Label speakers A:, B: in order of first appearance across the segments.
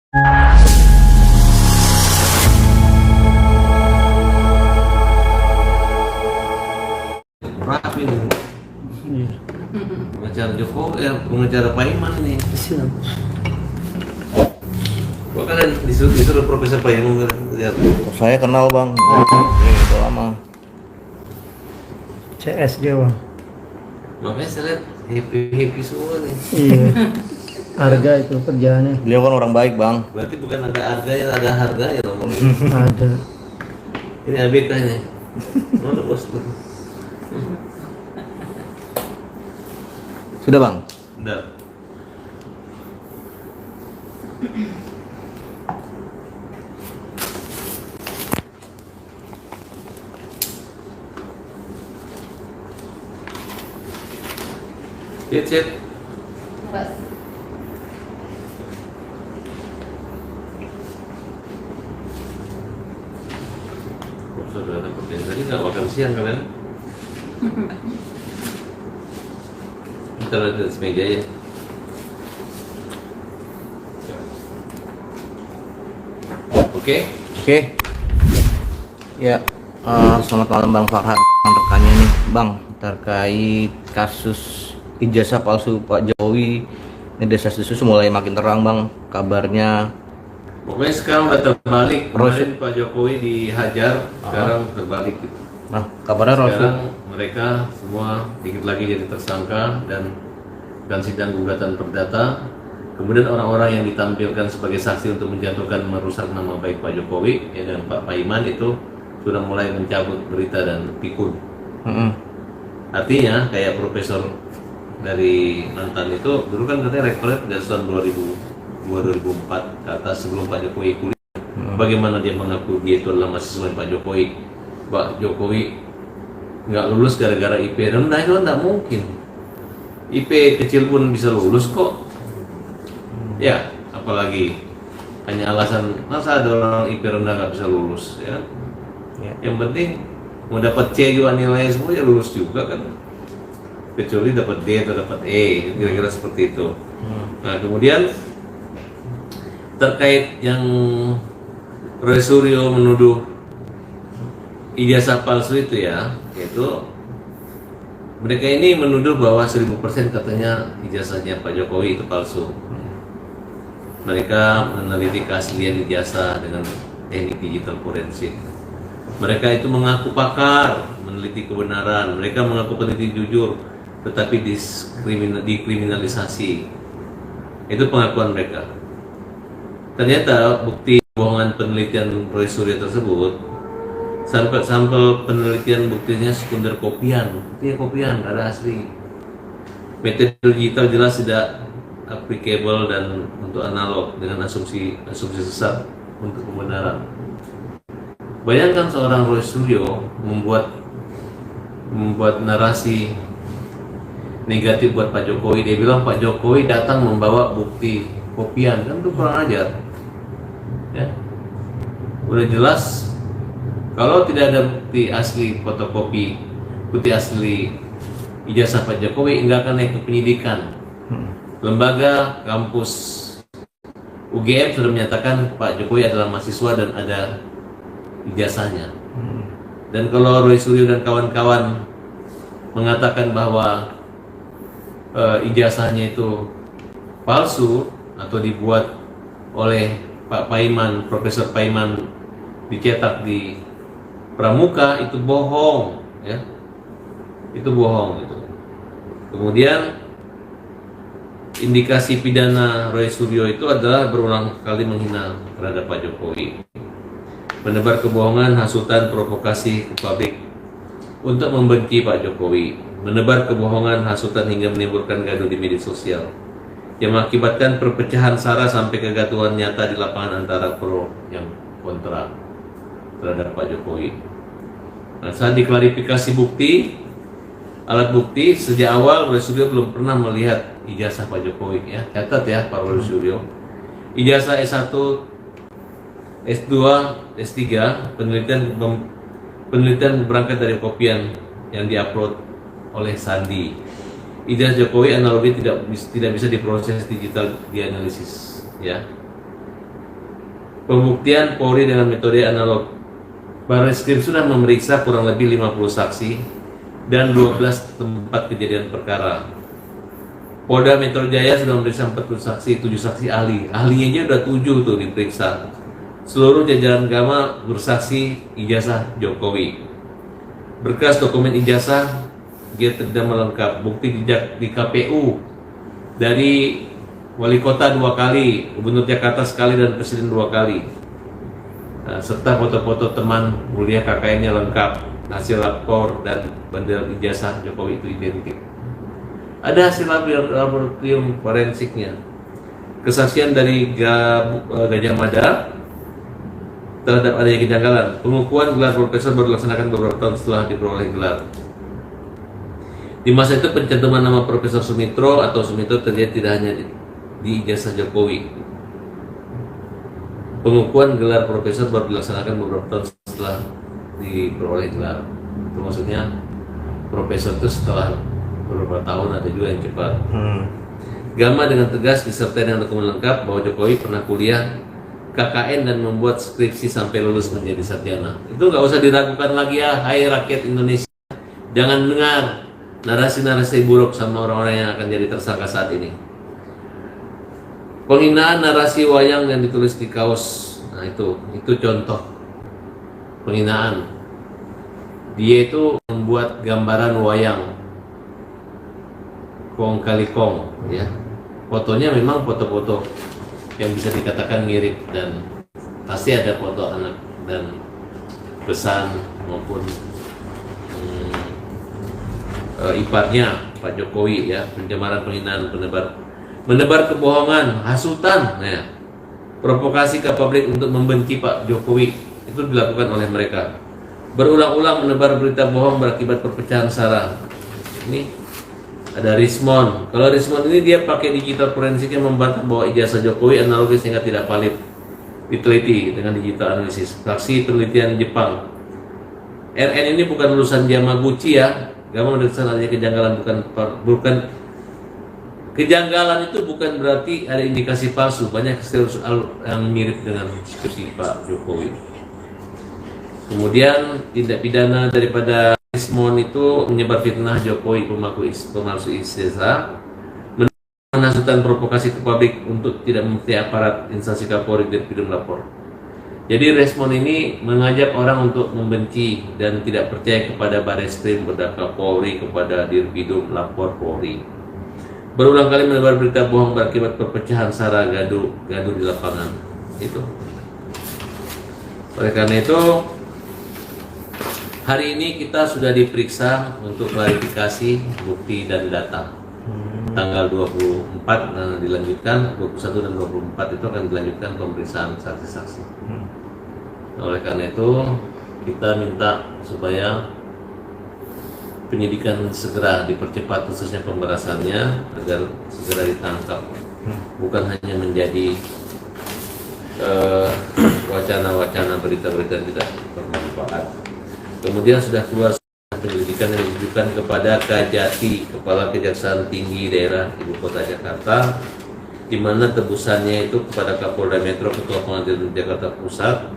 A: Rapi nih.
B: Iya.
A: Pengacara Jokowi, pengacara Paiman nih.
B: Siap.
A: Gua kan disuruh Profesor Paiman lihat.
C: Saya kenal bang, itu lama.
B: CS dia bang.
A: Makanya saya lihat happy semua nih.
B: Iya. Harga itu kerjaannya
C: Beliau kan orang baik bang.
A: Berarti bukan ada harga ya, ada harga ya dong.
B: ada.
A: Ini ABK nya. Mana bos tuh?
C: Sudah bang.
A: Udah. Cek.
D: Bas.
A: Saudara dapat yang tadi nggak makan siang kalian? Kita lihat di atas meja ya. Oke.
C: Oke. Ya, selamat malam Bang Farhan. Yang terkanya nih Bang, terkait kasus ijazah palsu Pak Jokowi. Ini desas-desus mulai makin terang Bang. Kabarnya
A: Pokoknya sekarang udah terbalik.
C: Terus?
A: Kemarin Pak Jokowi dihajar, sekarang terbalik gitu.
C: nah kabarnya
A: Sekarang mereka semua dikit lagi jadi tersangka dan sidang gugatan perdata. Kemudian orang-orang yang ditampilkan sebagai saksi untuk menjatuhkan merusak nama baik Pak Jokowi ya, dan Pak Paiman itu sudah mulai mencabut berita dan pikun. Artinya kayak profesor dari mantan itu dulu kan katanya rektornya pada tahun 2004 ke atas sebelum Pak Jokowi kuliah. Bagaimana dia mengaku dia itu adalah mahasiswa Pak Jokowi? Pak Jokowi nggak lulus gara-gara IP rendah, itu nggak mungkin. IP kecil pun bisa lulus kok. Ya, apalagi hanya alasan masa ada orang IP rendah nggak bisa lulus, ya.
C: Ya.
A: Yang penting mau dapat C juga nilainya semua ya lulus juga kan. Kecuali dapat D atau dapat E, kira-kira seperti itu. Nah kemudian terkait yang Roy Suryo menuduh ijazah palsu itu ya, yaitu mereka ini menuduh bahwa 1000% katanya ijazahnya Pak Jokowi itu palsu. Mereka meneliti keaslian ijazah dengan teknik digital forensik. Mereka itu mengaku pakar meneliti kebenaran. Mereka mengaku peneliti jujur, tetapi dikriminalisasi. Itu pengakuan mereka. Ternyata bukti kebohongan penelitian Roy Suryo tersebut, sampel penelitian buktinya sekunder kopian, buktinya kopian, nggak ada asli. Metode digital jelas tidak applicable dan untuk analog dengan asumsi sesat untuk kebenaran. Bayangkan seorang Roy Suryo membuat narasi negatif buat Pak Jokowi. Dia bilang Pak Jokowi datang membawa bukti kopian, kan itu kurang ajar. Ya, udah jelas kalau tidak ada bukti asli fotokopi, bukti asli ijazah Pak Jokowi nggak akan naik ke penyidikan. Lembaga kampus UGM sudah menyatakan Pak Jokowi adalah mahasiswa dan ada ijazahnya. Dan kalau Roy Suryo dan kawan-kawan mengatakan bahwa ijazahnya itu palsu atau dibuat oleh Pak Paiman, Profesor Paiman dicetak di Pramuka, itu bohong, ya. Itu bohong itu. Kemudian indikasi pidana Roy Suryo itu adalah berulang kali menghina terhadap Pak Jokowi, menebar kebohongan, hasutan, provokasi ke publik untuk membenci Pak Jokowi, menebar kebohongan, hasutan hingga menimbulkan gaduh di media sosial yang mengakibatkan perpecahan sara sampai kegaduhan nyata di lapangan antara pro yang kontra terhadap Pak Jokowi. Nah, saat diklarifikasi bukti, alat bukti, sejak awal Roy Suryo belum pernah melihat ijazah Pak Jokowi, ya. Catat ya Pak Roy Suryo. Ijazah S1, S2, S3, penelitian berangkat dari kopian yang diupload oleh Sandi. Ijazah Jokowi analogi tidak bisa diproses digital dianalisis, ya. Pembuktian Polri dengan metode analog. Barreskrim sudah memeriksa kurang lebih 50 saksi dan 12 tempat kejadian perkara. Polda Metro Jaya sudah memeriksa 40 saksi, 7 saksi ahli. Ahlinya udah 7 tuh diperiksa. Seluruh jajaran Gama bersaksi ijazah Jokowi. Berkas dokumen ijazah tidak melengkap. Bukti jejak di KPU dari wali kota 2 kali, gubernur Jakarta sekali, dan presiden 2 kali. Nah, serta foto-foto teman mulia KKN-nya lengkap. Hasil lapor dan bendel ijazah Jokowi itu identik. Ada hasil laboratorium forensiknya. Kesaksian dari Gajah Mada terhadap adanya kejanggalan. Pengukuhan gelar profesor baru dilaksanakan beberapa tahun setelah diperoleh gelar. Di masa itu pencantuman nama Profesor Sumitro atau Sumitro terjadi tidak hanya di ijazah Jokowi. Pengukuhan gelar profesor baru dilaksanakan beberapa tahun setelah diperoleh gelar. Itu maksudnya profesor itu setelah beberapa tahun, ada juga yang cepat. Gama dengan tegas disertai dengan dokumen lengkap bahwa Jokowi pernah kuliah KKN dan membuat skripsi sampai lulus menjadi sarjana. Itu nggak usah diragukan lagi ya, hai rakyat Indonesia. Jangan dengar narasi-narasi buruk sama orang-orang yang akan jadi tersangka saat ini. Penghinaan narasi wayang yang ditulis di kaos. Nah itu contoh penghinaan. Dia itu membuat gambaran wayang kong kali kong, ya. Fotonya memang foto-foto yang bisa dikatakan mirip, dan pasti ada foto anak dan pesan maupun iparnya Pak Jokowi, ya. Pencemaran, penghinaan, menebar kebohongan, hasutan, ya. Provokasi ke publik untuk membenci Pak Jokowi itu dilakukan oleh mereka. Berulang-ulang menebar berita bohong berakibat perpecahan sara. Ini ada Rismon. Kalau Rismon ini dia pakai digital forensiknya membantah bahwa ijazah Jokowi analogis sehingga tidak valid. Diteliti dengan digital analisis. Fraksi penelitian Jepang. RN ini bukan lulusan Yamaguchi, ya. Gama mendeteksi adanya kejanggalan, bukan kejanggalan itu bukan berarti ada indikasi palsu. Banyak soal yang mirip dengan seperti Pak Jokowi. Kemudian tindak pidana daripada Rismon itu menyebar fitnah Jokowi, pemalsu ijazah, menhasutan provokasi ke publik untuk tidak mempercayai aparat instansi Kapolri dan Bidum lapor. Jadi Rismon ini mengajak orang untuk membenci dan tidak percaya kepada Barreskrim, kepada Kapolri, kepada Dirbidum lapor Polri. Berulang kali menebar berita bohong berakibat perpecahan sara, gaduh di lapangan. Itu. Oleh karena itu, hari ini kita sudah diperiksa untuk klarifikasi bukti dan data. Tanggal 24 dilanjutkan, 21 dan 24 itu akan dilanjutkan pemeriksaan saksi-saksi. Oleh karena itu, kita minta supaya penyidikan segera dipercepat, khususnya pemberasannya, agar segera ditangkap. Bukan hanya menjadi wacana-wacana berita-berita yang tidak bermanfaat. Kemudian sudah keluar penyelidikan yang ditujukan kepada Kajati, Kepala Kejaksaan Tinggi Daerah Ibu Kota Jakarta, di mana tebusannya itu kepada Kapolda Metro, Ketua Pengadilan Jakarta Pusat,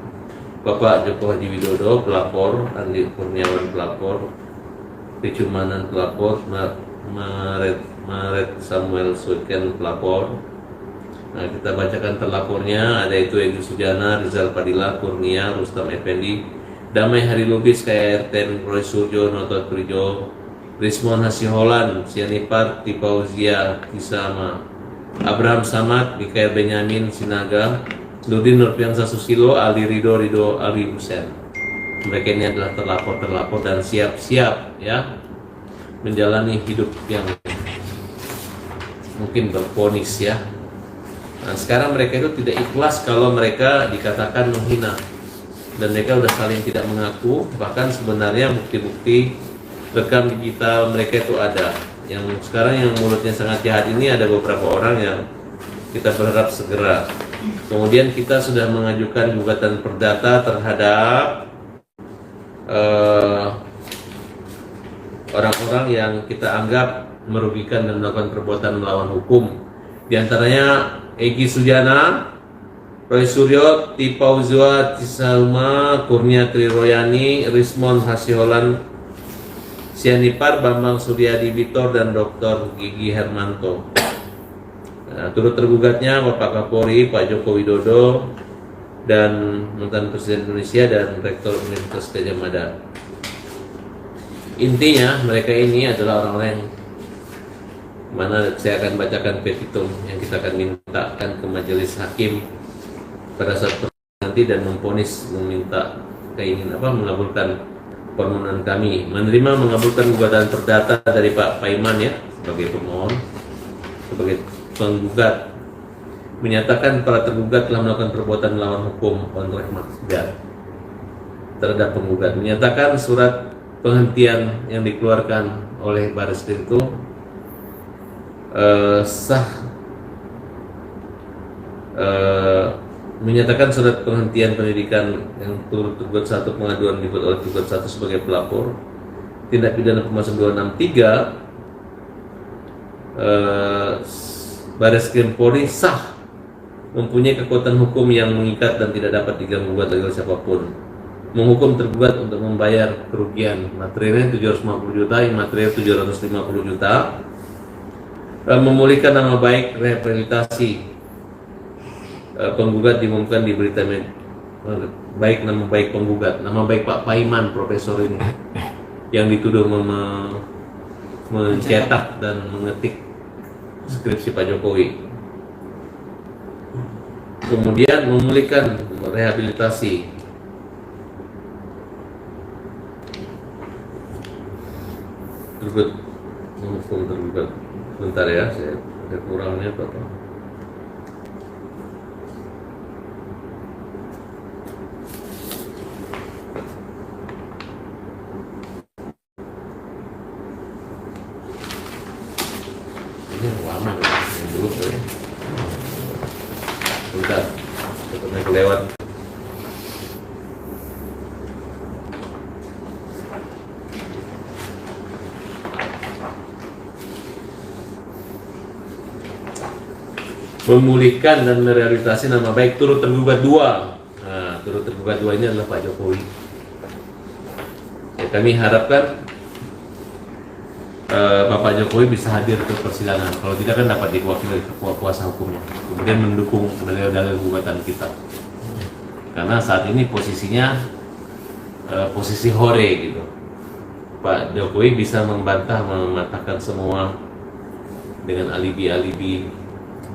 A: Bapak Joko Haji Widodo pelapor, Andi Kurniawan pelapor, Ricumanan pelapor, Maret Samuel Suiken pelapor. Nah, kita bacakan terlapornya, ada itu Egy Sujana, Rizal Padilla, Kurnia, Rustam Effendi, Damai Hari Lubis, KRT, Roy Surjo, Noto Prijo, Rismon Hasiholan, Sianipar, Tipauzia, Kisama, Abraham Samad, Mikael Benyamin, Sinaga, Nurdin Nurfiansa Susilo, Ali Ridho Ali Hussein. Mereka ini adalah terlapor dan siap-siap, ya, menjalani hidup yang mungkin berponis, ya. Nah, sekarang mereka itu tidak ikhlas kalau mereka dikatakan menghina, dan mereka sudah saling tidak mengaku. Bahkan sebenarnya bukti-bukti rekam digital mereka itu ada. Yang sekarang yang mulutnya sangat jahat ini ada beberapa orang yang kita berharap segera. Kemudian kita sudah mengajukan gugatan perdata terhadap orang-orang yang kita anggap merugikan dan melakukan perbuatan melawan hukum. Di antaranya Egy Sujana, Roy Suryo, Tipauzua Tisalma, Kurnia Triroyani, Rismon Hasiholan Sianipar, Bambang Suryadi Victor, dan Dr. Gigi Hermanto. Nah, turut tergugatnya Bapak Kapolri, Pak Joko Widodo, dan mantan Presiden Indonesia dan Rektor Universitas Gadjah Mada. Intinya mereka ini adalah orang-orang yang mana saya akan bacakan petitum yang kita akan mintakan ke majelis hakim pada saat nanti dan memvonis, meminta keinginan mengabulkan permohonan kami, menerima mengabulkan gugatan perdata dari Pak Paiman ya sebagai pemohon, sebagai penggugat, menyatakan para tergugat telah melakukan perbuatan melawan hukum kontrak maksudnya terhadap penggugat, menyatakan surat penghentian yang dikeluarkan oleh Barreskrim itu sah, menyatakan surat penghentian penyidikan yang turut tergugat satu pengaduan dibuat oleh tergugat satu sebagai pelapor tindak pidana pemalsuan 263. Barreskrim Polri sah, mempunyai kekuatan hukum yang mengikat dan tidak dapat diganggu-gugat oleh siapapun, menghukum tergugat untuk membayar kerugian materialnya 750 juta, imaterial 750 juta, memulihkan nama baik, rehabilitasi penggugat diumumkan di berita baik nama baik penggugat, nama baik Pak Paiman profesor ini yang dituduh mencetak dan mengetik skripsi Pak Jokowi. Kemudian memulihkan rehabilitasi tergugat, menghukum tergugat. Bentar ya, saya ada kurangnya Bapak. Ini lama yang dulu ya. Bentar, saya kelewat. Memulihkan dan merehabilitasi nama baik turut tergugat dua. Nah, turut tergugat dua ini adalah Pak Jokowi. Ya, kami harapkan Bapak Jokowi bisa hadir ke persidangan. Kalau tidak kan dapat diwakili kuasa hukumnya. Kemudian mendukung dalil-dalil gugatan kita. Karena saat ini posisinya posisi hore gitu. Pak Jokowi bisa membantah, mematahkan semua dengan alibi-alibi,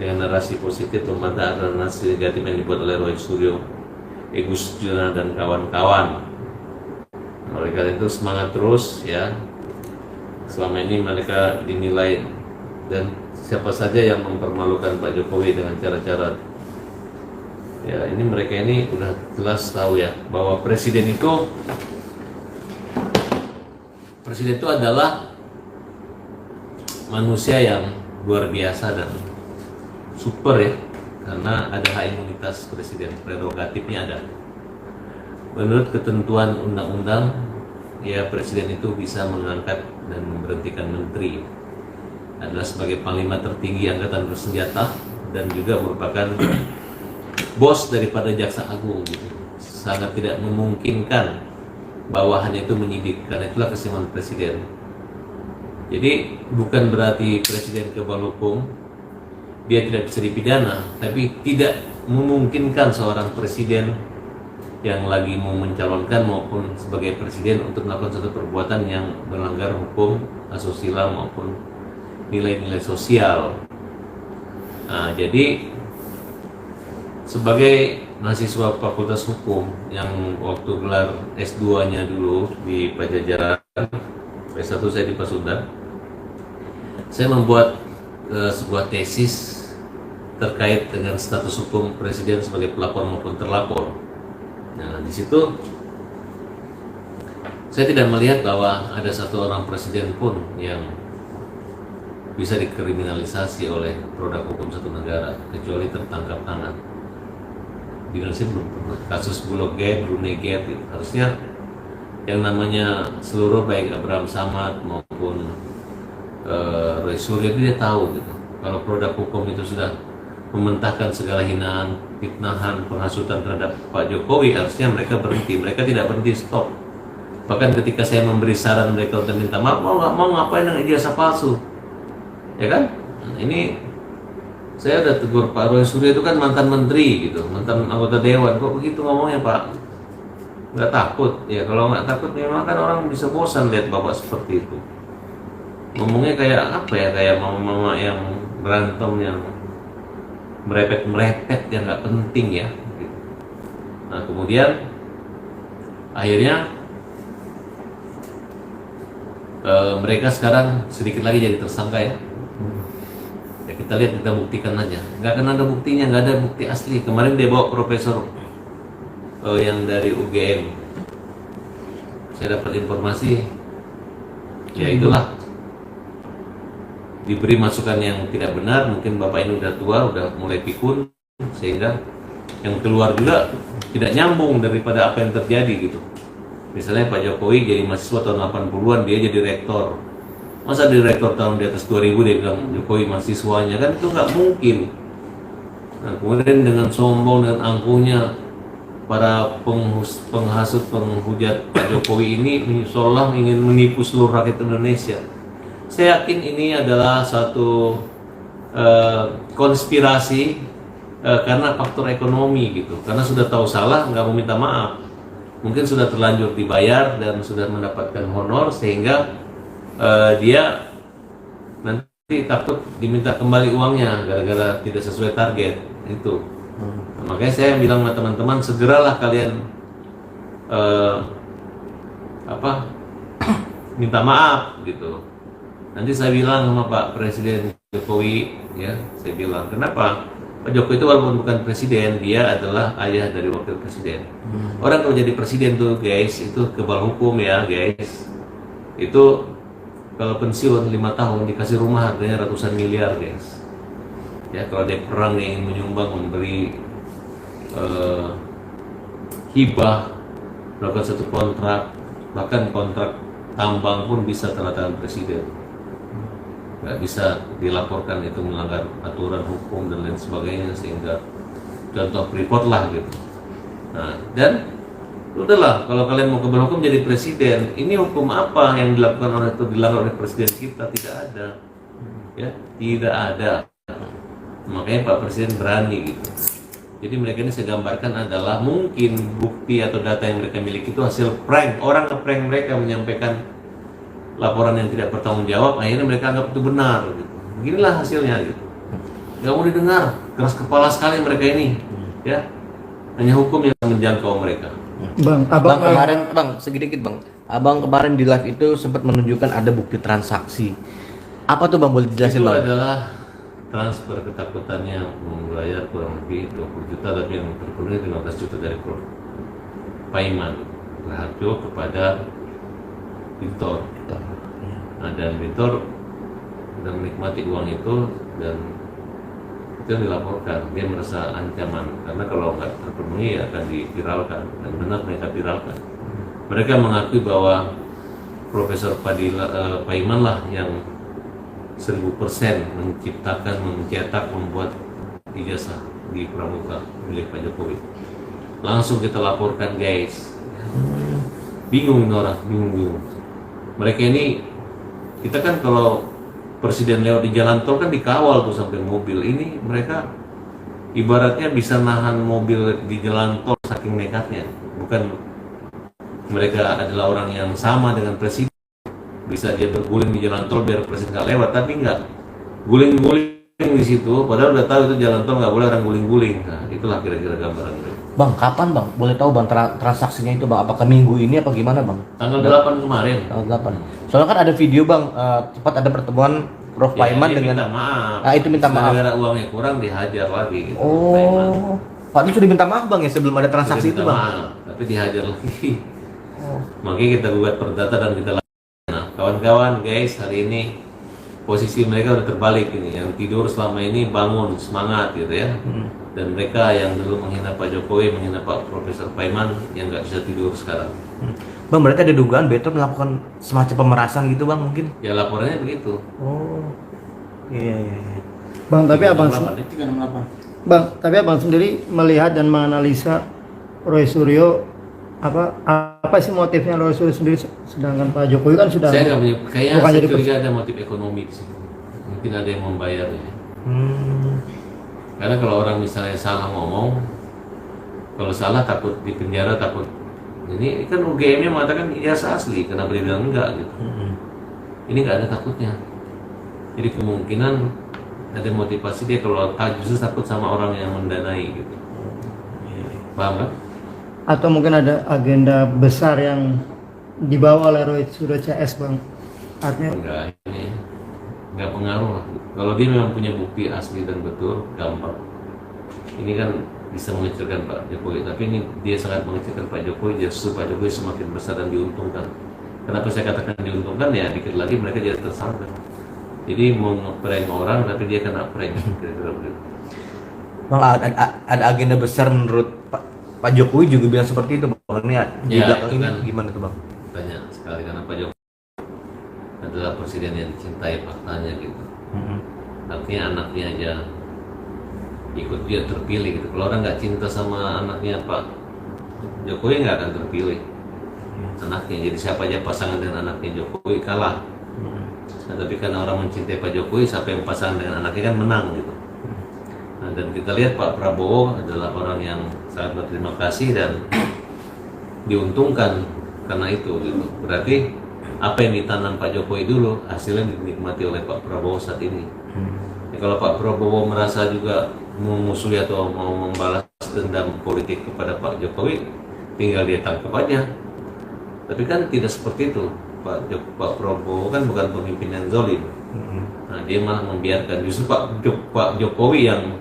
A: dengan narasi positif, membantah narasi negatif yang dibuat oleh Roy Suryo, Agus Juna dan kawan-kawan. Oleh karena itu semangat terus ya. Selama ini mereka dinilai, dan siapa saja yang mempermalukan Pak Jokowi dengan cara-cara ya ini, mereka ini udah jelas tahu ya bahwa presiden itu adalah manusia yang luar biasa dan super ya, karena ada hak imunitas presiden, prerogatifnya ada. Menurut ketentuan undang-undang ya, presiden itu bisa mengangkat dan memberhentikan menteri, adalah sebagai panglima tertinggi angkatan bersenjata dan juga merupakan bos daripada jaksa agung gitu. Sangat tidak memungkinkan bawahannya itu menyidik, karena itulah kesimpulan presiden. Jadi bukan berarti presiden kebal hukum dia tidak bisa dipidana, tapi tidak memungkinkan seorang presiden yang lagi mau mencalonkan maupun sebagai presiden untuk melakukan suatu perbuatan yang melanggar hukum asusila maupun nilai-nilai sosial. Nah, jadi sebagai mahasiswa Fakultas Hukum yang waktu gelar S2-nya dulu di Pajajaran, S1 saya di Pasundan, saya membuat sebuah tesis terkait dengan status hukum presiden sebagai pelapor maupun terlapor. Nah, di situ saya tidak melihat bahwa ada satu orang presiden pun yang bisa dikriminalisasi oleh produk hukum satu negara kecuali tertangkap tangan. Di Indonesia belum pernah kasus Bulog Gate, Brunei Gate gitu. Harusnya yang namanya seluruh baik Abraham Samad maupun Roy Suryo dia tahu gitu. Kalau produk hukum itu sudah mementahkan segala hinaan, fitnahan, penghasutan terhadap Pak Jokowi, harusnya mereka berhenti. Mereka tidak berhenti, stop. Bahkan ketika saya memberi saran mereka untuk minta maaf, mau nggak mau ngapain dengan ijazah palsu, ya kan? Nah, ini saya udah tegur Pak Roy Suryo, itu kan mantan menteri gitu, mantan anggota dewan, kok begitu ngomongnya Pak? Nggak takut? Ya kalau nggak takut memang kan orang bisa bosan lihat bapak seperti itu. Ngomongnya kayak apa ya, kayak mama-mama yang berantem, yang merepet-merepet, yang nggak penting ya. Nah kemudian akhirnya mereka sekarang sedikit lagi jadi tersangka ya. Ya kita lihat, kita buktikan aja. Nggak akan ada buktinya, nggak ada bukti asli. Kemarin dia bawa profesor yang dari UGM. Saya dapat informasi, ya itulah, diberi masukan yang tidak benar. Mungkin bapak ini udah tua, udah mulai pikun, sehingga yang keluar juga tidak nyambung daripada apa yang terjadi gitu. Misalnya Pak Jokowi jadi mahasiswa tahun 80-an, dia jadi rektor. Masa direktur tahun di atas 2000 dia bilang Jokowi mahasiswanya, kan itu nggak mungkin. Nah kemudian dengan sombong, dengan angkuhnya para penghasut, penghujat Pak Jokowi ini seolah ingin menipu seluruh rakyat Indonesia. Saya yakin ini adalah satu konspirasi karena faktor ekonomi gitu. Karena sudah tahu salah, nggak mau minta maaf. Mungkin sudah terlanjur dibayar dan sudah mendapatkan honor, sehingga dia nanti takut diminta kembali uangnya gara-gara tidak sesuai target itu. Nah, makanya saya bilang sama teman-teman, segeralah kalian minta maaf gitu. Nanti saya bilang sama Pak Presiden Jokowi, ya, saya bilang kenapa Pak Jokowi itu walaupun bukan presiden, dia adalah ayah dari wakil presiden. Orang kalau jadi presiden tuh guys, itu kebal hukum ya guys. Itu kalau pensiun 5 tahun dikasih rumah harganya ratusan miliar guys. Ya kalau ada perang yang ingin menyumbang, memberi hibah, melakukan satu kontrak, bahkan kontrak tambang pun bisa tanda tangan presiden. Nggak bisa dilaporkan itu melanggar aturan hukum dan lain sebagainya, sehingga contoh Freeport lah gitu. Nah dan udahlah, kalau kalian mau kebal hukum jadi presiden, ini hukum apa yang dilakukan oleh itu dilanggar oleh presiden kita? Tidak ada, ya tidak ada. Makanya Pak Presiden berani gitu. Jadi mereka ini saya gambarkan adalah mungkin bukti atau data yang mereka miliki itu hasil prank. Orang nge-prank mereka menyampaikan laporan yang tidak bertanggung jawab, akhirnya mereka anggap itu benar gitu. Beginilah hasilnya gitu. Gak mau didengar, keras kepala sekali mereka ini, ya. Hanya hukum yang menjangkau mereka.
B: Bang,
C: Bang kemarin, Bang sedikit Bang. Abang kemarin di live itu sempat menunjukkan ada bukti transaksi. Apa tuh Bang, boleh dijelasin
A: Itu
C: Bang?
A: adalah transfer ketakutannya membayar kurang lebih 20 juta, tapi yang terpenuhi 15 juta dari Prof. Paiman Raharjo kepada Victor. Nah, dan Victor sudah menikmati uang itu, dan itu yang dilaporkan. Dia merasa ancaman karena kalau nggak terpenuhi akan diviralkan, dan benar mereka viralkan. Mereka mengakui bahwa Profesor Paiman lah yang 1000% menciptakan, mencetak, membuat ijazah di pramuka milik Pak Jokowi. Langsung kita laporkan guys. Bingung orang, bingung. Mereka ini, kita kan kalau presiden lewat di jalan tol kan dikawal tuh sampai mobil. Ini mereka ibaratnya bisa nahan mobil di jalan tol saking nekatnya. Bukan mereka adalah orang yang sama dengan presiden, bisa dia berguling di jalan tol biar presiden nggak lewat, tapi nggak guling-guling di situ, padahal udah tahu itu jalan tol nggak boleh orang guling-guling. Nah itulah kira-kira gambaran mereka.
C: Bang, kapan Bang? Boleh tahu Bang transaksinya itu Bang? Apakah minggu ini apa gimana Bang?
A: Tanggal 8 kemarin.
C: Tanggal 8. Soalnya kan ada video Bang, sempat ada pertemuan Prof. Paiman
A: dia
C: dengan
A: minta maaf.
C: Ah, itu minta maaf.
A: Gara-gara uangnya kurang dihajar lagi gitu.
C: Oh. Pak itu sudah minta maaf Bang ya sebelum ada transaksi itu Bang.
A: Maaf, tapi dihajar lagi. Makanya kita gugat perdata dan kita lakukan. Nah, kawan-kawan guys, hari ini posisi mereka udah terbalik ini. Yang tidur selama ini bangun semangat gitu ya. Dan mereka yang dulu menghina Pak Jokowi, menghina Pak Profesor Paiman, yang nggak bisa tidur sekarang.
C: Bang, berarti ada dugaan Beto melakukan semacam pemerasan gitu Bang mungkin?
A: Ya laporannya begitu.
C: Oh. Iya.
B: Bang, tapi abang
A: 368.
B: Bang, tapi abang sendiri melihat dan menganalisa Roy Suryo apa sih motifnya Roy Suryo sendiri, sedangkan Pak Jokowi kan sudah
A: Saya nggak punya, kayaknya
B: bukan
A: saya
B: jadi
A: curiga ada motif ekonomi di sini. Mungkin ada yang membayar ya. Karena kalau orang misalnya salah ngomong, kalau salah takut di penjara, takut ini kan UGM-nya mengatakan ijazah asli, kenapa dia bilang enggak gitu. Ini nggak ada takutnya. Jadi kemungkinan ada motivasi dia kalau justru takut sama orang yang mendanai gitu. Paham kan?
B: atau mungkin ada agenda besar yang dibawa oleh Roy Suryo CS, Bang. Artinya
A: Enggak, ini nggak pengaruh lah. Kalau dia memang punya bukti asli dan betul, gampang. Ini kan bisa mengecilkan Pak Jokowi, tapi ini dia sangat mengecilkan Pak Jokowi, justru Pak Jokowi semakin besar dan diuntungkan. Kenapa saya katakan diuntungkan? Ya dikit lagi mereka jadi tersangka. Jadi mau nge-prank orang tapi dia kena prank, kira-kira begitu.
C: Bang, ada agenda besar menurut Pak Jokowi juga bilang seperti itu, Bang. Ini di
A: Ya,
C: belakang
A: itu
C: ini
A: kan.
C: gimana tuh, Bang?
A: Banyak sekali karena Pak Jokowi adalah presiden yang dicintai faktanya gitu. Artinya anaknya aja ikut dia terpilih gitu. Kalau orang nggak cinta sama anaknya Pak Jokowi nggak akan terpilih anaknya. Jadi siapa aja pasangan dengan anaknya Jokowi kalah. Nah, tapi karena orang mencintai Pak Jokowi, siapa yang pasangan dengan anaknya kan menang gitu. Nah, dan kita lihat Pak Prabowo adalah orang yang sangat berterima kasih dan diuntungkan karena itu gitu. Berarti apa yang ditanam Pak Jokowi dulu hasilnya dinikmati oleh Pak Prabowo saat ini. Ya, kalau Pak Prabowo merasa juga memusuhi atau mau membalas dendam politik kepada Pak Jokowi, tinggal dia tangkap aja. Tapi kan tidak seperti itu. Pak Prabowo kan bukan pemimpin yang zalim. Nah, dia malah membiarkan. Justru Pak Jokowi yang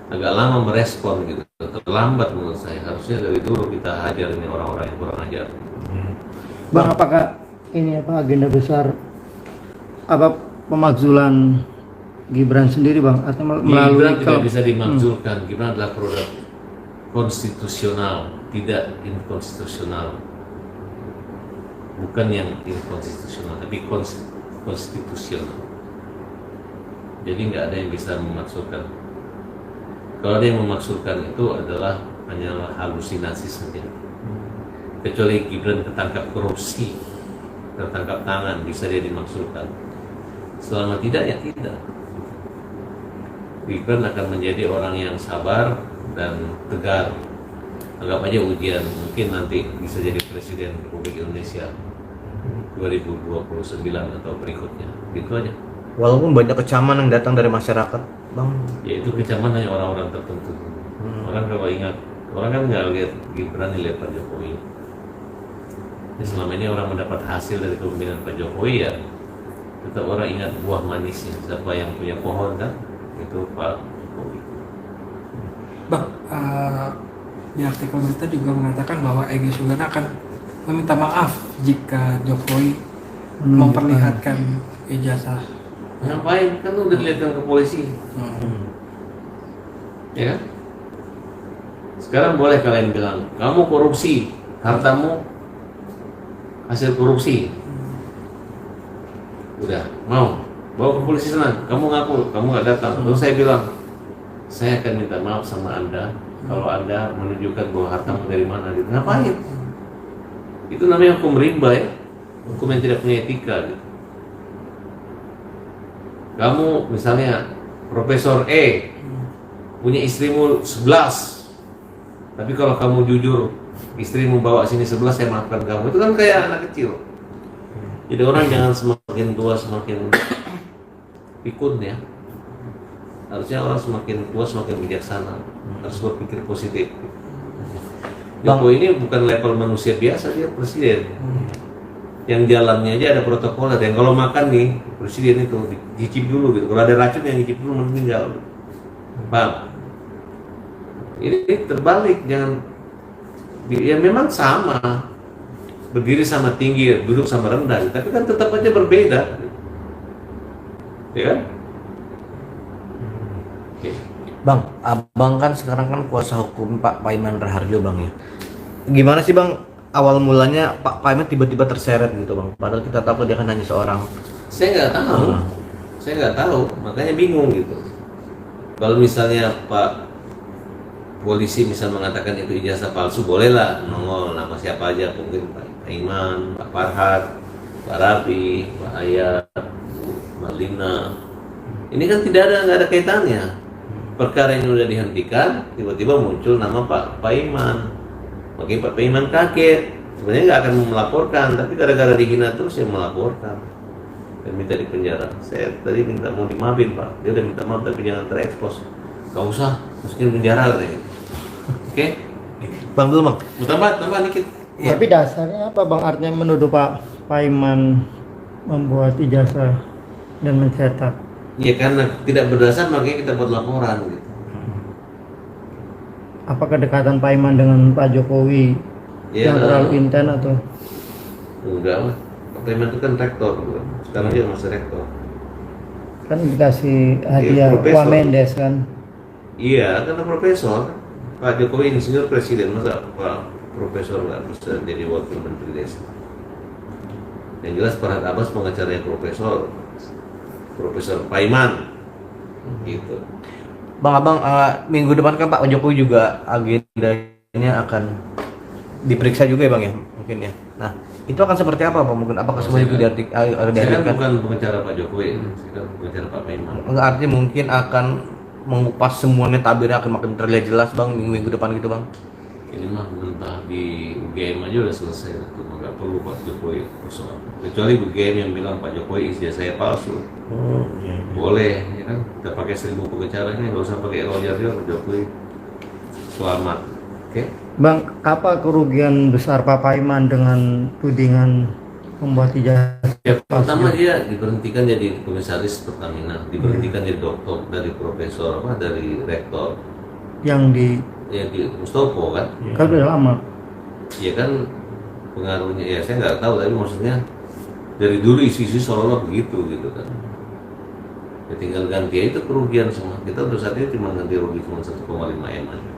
A: agak lama merespon gitu. Terlambat menurut saya. Harusnya dari dulu kita hajar ini orang-orang yang kurang ajar.
B: Bang, apakah ini agenda besar pemakzulan Gibran sendiri, Bang? Atau melalui
A: Gibran tidak bisa dimakzulkan. Gibran adalah produk konstitusional, tidak inkonstitusional. Bukan yang inkonstitusional, tapi konstitusional. Jadi nggak ada yang bisa memakzulkan. Kalau ada yang memakzulkan itu adalah hanyalah halusinasi saja. Kecuali Gibran tertangkap korupsi, tertangkap tangan, bisa dia dimakzulkan. Selama tidak, ya tidak. Gibran akan menjadi orang yang sabar dan tegar. Anggap aja ujian, mungkin nanti bisa jadi Presiden Republik Indonesia 2029 atau berikutnya, gitu aja.
C: Walaupun banyak kecaman yang datang dari masyarakat, Bang.
A: Ya itu kecaman hanya orang-orang tertentu. Orang kalau ingat, orang kan nggak lihat Gibran, lihat Pak Jokowi. Ya, selama ini orang mendapat hasil dari kepemimpinan Pak Jokowi, ya tetap orang ingat buah manisnya. Siapa yang punya pohon kan, itu Pak Jokowi.
D: Bang, di artikel berita juga mengatakan bahwa Egy Sugana akan meminta maaf jika Jokowi memperlihatkan ijazah.
A: Ngapain? Kan udah dilihatkan ke polisi. Ya kan? Sekarang boleh kalian bilang, kamu korupsi, hartamu hasil korupsi. Udah, mau bawa ke polisi sana, kamu ngaku, kamu nggak datang. Terus saya bilang, saya akan minta maaf sama Anda kalau Anda menunjukkan bahwa hartamu dari mana gitu. Ngapain? Itu namanya hukum rimba ya, hukum yang tidak punya etika gitu. Kamu misalnya Profesor E punya istrimu 11, tapi kalau kamu jujur istrimu bawa sini 11, saya maafkan kamu. Itu kan kayak anak kecil. Jadi orang jangan semakin tua semakin pikun ya. Harusnya orang semakin tua semakin bijaksana, harus berpikir positif. Jokowi ini bukan level manusia biasa, dia presiden. Yang jalannya aja ada protokol, ada yang kalau makan nih presiden itu dicicip dulu gitu. Kalau ada racun yang dicicip dulu meninggal. Paham? Ini terbalik, jangan. Ya memang sama, berdiri sama tinggi, duduk sama rendah, tapi kan tetap aja berbeda, ya kan? Oke.
C: Bang, abang kan sekarang kan kuasa hukum Pak Paiman Raharjo, Bang ya. Gimana sih, Bang, awal mulanya Pak Paiman tiba-tiba terseret gitu, Bang? Padahal kita tahu dia kan hanya seorang.
A: Saya nggak tahu. Saya nggak tahu, makanya bingung gitu. Kalau misalnya Pak polisi misal mengatakan itu ijazah palsu, bolehlah nongol nama siapa aja, mungkin Pak Iman, Pak Farhad, Pak Rafi, Pak Ayat, Mbak Lina. Ini kan nggak ada kaitannya. Perkara ini udah dihentikan, tiba-tiba muncul nama Pak Iman. Makanya Pak Iman kaget. Sebenarnya nggak akan melaporkan, tapi gara-gara dihina terus yang melaporkan dan minta dipenjara. Saya tadi minta mau dimaafin Pak, dia udah minta maaf tapi jangan terekspos. Gak usah, masukin penjara katanya. Oke?
C: Bang dulu bang.
A: Tambah dikit.
B: Tapi dasarnya apa Bang, artinya menuduh Pak Iman membuat ijazah dan mencetak?
A: Ya karena tidak berdasar makanya kita buat laporan gitu.
B: Apa kedekatan Pak Iman dengan Pak Jokowi
A: Ya,
B: yang terlalu intens atau?
A: enggak lah. Pak Iman itu kan rektor, bukan? Sekarang dia masih rektor.
B: Kan dikasih hadiah
A: profesor.
B: Wamendes kan?
A: Iya, karena profesor. Pak Jokowi insinyur presiden, masa Pak profesor nggak bisa jadi wakil menteri desa? Yang jelas Farhad Abbas pengacaranya Profesor Paiman, gitu.
C: Bang Abang, minggu depan kan Pak Jokowi juga agendanya akan diperiksa juga ya Bang ya, mungkin ya. Nah, itu akan seperti apa Bang? Mungkin apakah semua itu
A: Saya kan
C: diartikan?
A: bukan pengacara Pak Jokowi, saya kan pengacara Pak Paiman.
C: Enggak, artinya mungkin akan mengupas semuanya, tabirnya akan makin terlihat jelas Bang minggu depan gitu Bang.
A: Ini mah mentah di UGM aja udah selesai, itu nggak perlu Pak Jokowi persoalan. Kecuali UGM yang bilang Pak Jokowi ijazah saya palsu, boleh, ya kan? Kita pakai 1000 pengacaranya, nggak usah pakai lawyer dia, Pak Jokowi selamat. Oke?
B: Bang, apa kerugian besar Pak Iman dengan tudingan membuat ijazah?
A: Ya, pertama dia diberhentikan jadi komisaris Pertamina, diberhentikan jadi doktor dari profesor dari rektor
B: Yang di
A: di Mustopo kan?
B: kan udah lama.
A: Ya kan pengaruhnya ya saya nggak tahu, tapi maksudnya dari dulu isu-isu seolah-olah begitu gitu kan. Ya tinggal ganti aja itu kerugian semua. Kita untuk saat ini cuma ganti rugi cuma 1,5 M aja.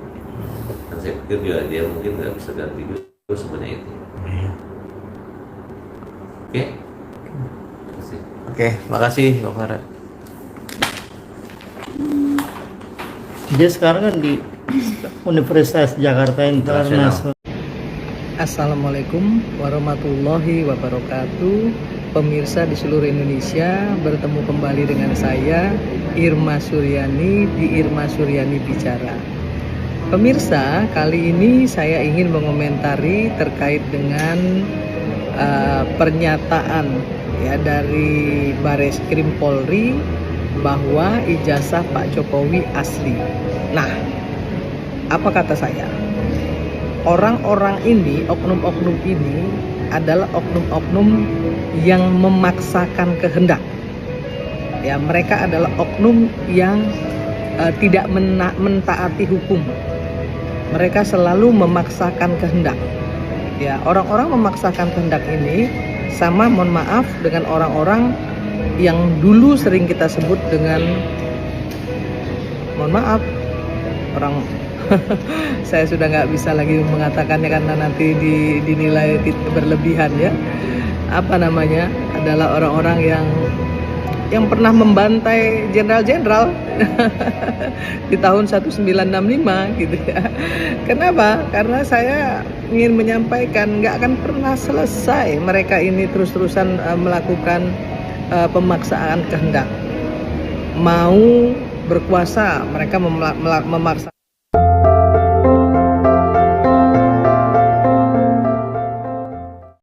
A: Dan saya pikir juga dia mungkin nggak bisa ganti juga sebanyak itu. Oke? Terima kasih.
C: Oke, makasih Bang Farhad.
B: Dia sekarang kan di Universitas Jakarta Internasional.
E: Assalamualaikum warahmatullahi wabarakatuh. Pemirsa di seluruh Indonesia, bertemu kembali dengan saya Irma Suryani di Irma Suryani Bicara. Pemirsa, kali ini saya ingin mengomentari terkait dengan pernyataan ya dari Bareskrim Polri bahwa ijazah Pak Jokowi asli. Nah, apa kata saya? Orang-orang ini, oknum-oknum ini adalah oknum-oknum yang memaksakan kehendak. Ya, mereka adalah oknum yang tidak mentaati hukum. Mereka selalu memaksakan kehendak. Ya, orang-orang memaksakan kehendak ini sama, mohon maaf, dengan orang-orang yang dulu sering kita sebut dengan, mohon maaf, orang saya sudah nggak bisa lagi mengatakannya karena nanti dinilai berlebihan ya. Apa namanya? Adalah orang-orang yang pernah membantai jenderal-jenderal di tahun 1965 gitu ya. Kenapa? Karena saya ingin menyampaikan nggak akan pernah selesai mereka ini terus-terusan melakukan pemaksaan kehendak. Mau berkuasa, mereka memaksa